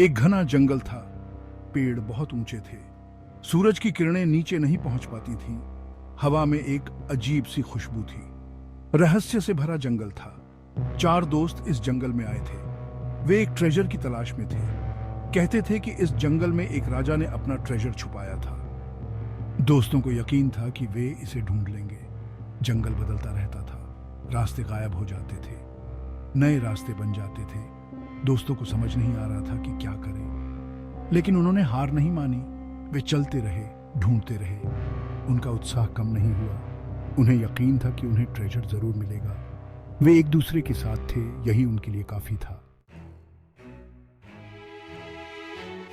एक घना जंगल था। पेड़ बहुत ऊंचे थे। सूरज की किरणें नीचे नहीं पहुंच पाती थीं। हवा में एक अजीब सी खुशबू थी। रहस्य से भरा जंगल था। 4 दोस्त इस जंगल में आए थे। वे एक ट्रेजर की तलाश में थे। कहते थे कि इस जंगल में एक राजा ने अपना ट्रेजर छुपाया था। दोस्तों को यकीन था कि वे इसे ढूंढ लेंगे। जंगल बदलता रहता था। रास्ते गायब हो जाते थे, नए रास्ते बन जाते थे। दोस्तों को समझ नहीं आ रहा था कि क्या करें, लेकिन उन्होंने हार नहीं मानी। वे चलते रहे, ढूंढते रहे। उनका उत्साह कम नहीं हुआ। उन्हें यकीन था कि उन्हें ट्रेजर जरूर मिलेगा। वे एक दूसरे के साथ थे, यही उनके लिए काफी था।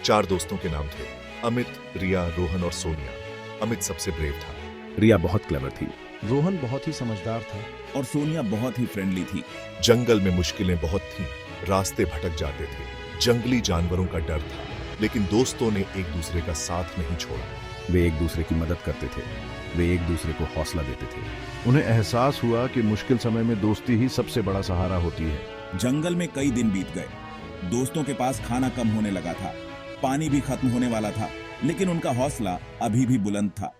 4 दोस्तों के नाम थे अमित, रिया, रोहन और सोनिया। अमित सबसे ब्रेव था। रिया बहुत क्लेवर थी। रोहन बहुत ही समझदार था और सोनिया बहुत ही फ्रेंडली थी। जंगल में मुश्किलें बहुत थीं, रास्ते भटक जाते थे, जंगली जानवरों का डर था, लेकिन दोस्तों ने एक दूसरे का साथ नहीं छोड़ा। वे एक दूसरे की मदद करते थे। वे एक दूसरे को हौसला देते थे। उन्हें एहसास हुआ कि मुश्किल समय में दोस्ती ही सबसे बड़ा सहारा होती है। जंगल में कई दिन बीत गए। दोस्तों के पास खाना कम होने लगा था, पानी भी खत्म होने वाला था, लेकिन उनका हौसला अभी भी बुलंद था।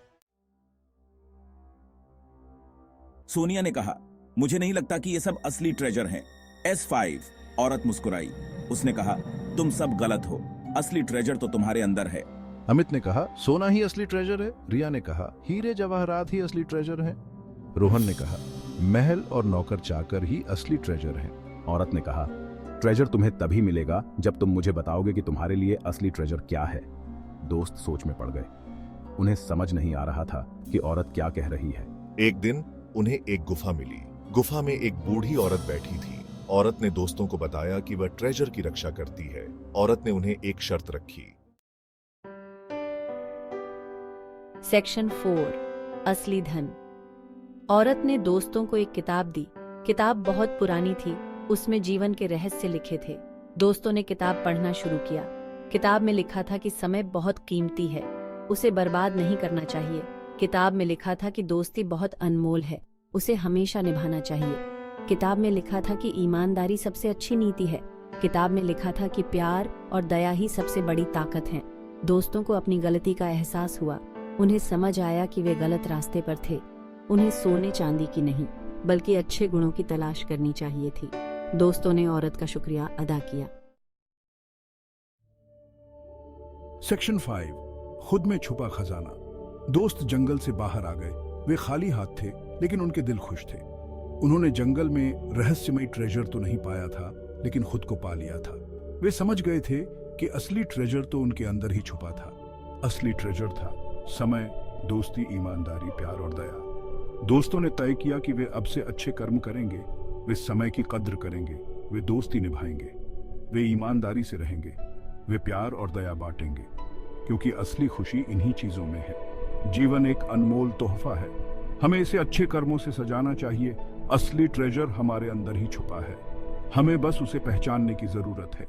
सोनिया ने कहा, मुझे नहीं लगता कि ये सब असली ट्रेजर है। S5 औरत मुस्कुराई। उसने कहा, तुम सब गलत हो। असली ट्रेजर तो तुम्हारे अंदर है। अमित ने कहा, सोना ही असली ट्रेजर है। रिया ने कहा, हीरे जवाहरात ही असली ट्रेजर हैं। रोहन ने कहा, महल और नौकर चाकर ही असली ट्रेजर हैं। औरत ने कहा, ट्रेजर तुम्हें तभी मिलेगा जब तुम मुझे बताओगे कि तुम्हारे लिए असली ट्रेजर क्या है। दोस्त सोच में पड़ गए। उन्हें समझ नहीं आ रहा था कि औरत क्या कह रही है। एक दिन उन्हें एक गुफा मिली। गुफा में एक बूढ़ी औरत बैठी थी। औरत ने दोस्तों को बताया कि वह ट्रेजर की रक्षा करती है। औरत ने उन्हें एक शर्त रखी। सेक्शन 4 असली धन। औरत ने दोस्तों को एक किताब दी। किताब बहुत पुरानी थी। उसमें जीवन के रहस्य लिखे थे। दोस्तों ने किताब पढ़ना शुरू किया। किताब में लिखा था कि समय बहुत कीमती है, उसे बर्बाद नहीं करना चाहिए। किताब में लिखा था कि दोस्ती बहुत अनमोल है, उसे हमेशा निभाना चाहिए। किताब में लिखा था कि ईमानदारी सबसे अच्छी नीति है। किताब में लिखा था कि प्यार और दया ही सबसे बड़ी ताकत है। दोस्तों को अपनी गलती का एहसास हुआ। उन्हें समझ आया कि वे गलत रास्ते पर थे। उन्हें सोने चांदी की नहीं, बल्कि अच्छे गुणों की तलाश करनी चाहिए थी। दोस्तों ने औरत का शुक्रिया अदा किया। सेक्शन 5 खुद में छुपा खजाना। दोस्त जंगल से बाहर आ गए। वे खाली हाथ थे, लेकिन उनके दिल खुश थे। उन्होंने जंगल में रहस्यमयी ट्रेजर तो नहीं पाया था, लेकिन खुद को पा लिया था। वे समझ गए थे कि असली ट्रेजर तो उनके अंदर ही छुपा था। असली ट्रेजर था समय, दोस्ती, ईमानदारी, प्यार और दया। दोस्तों ने तय किया कि वे अब से अच्छे कर्म करेंगे। वे समय की कद्र करेंगे। वे दोस्ती निभाएंगे। वे ईमानदारी से रहेंगे। वे प्यार और दया बांटेंगे, क्योंकि असली खुशी इन्हीं चीजों में है। जीवन एक अनमोल तोहफा है। हमें इसे अच्छे कर्मों से सजाना चाहिए। असली ट्रेजर हमारे अंदर ही छुपा है। हमें बस उसे पहचानने की जरूरत है।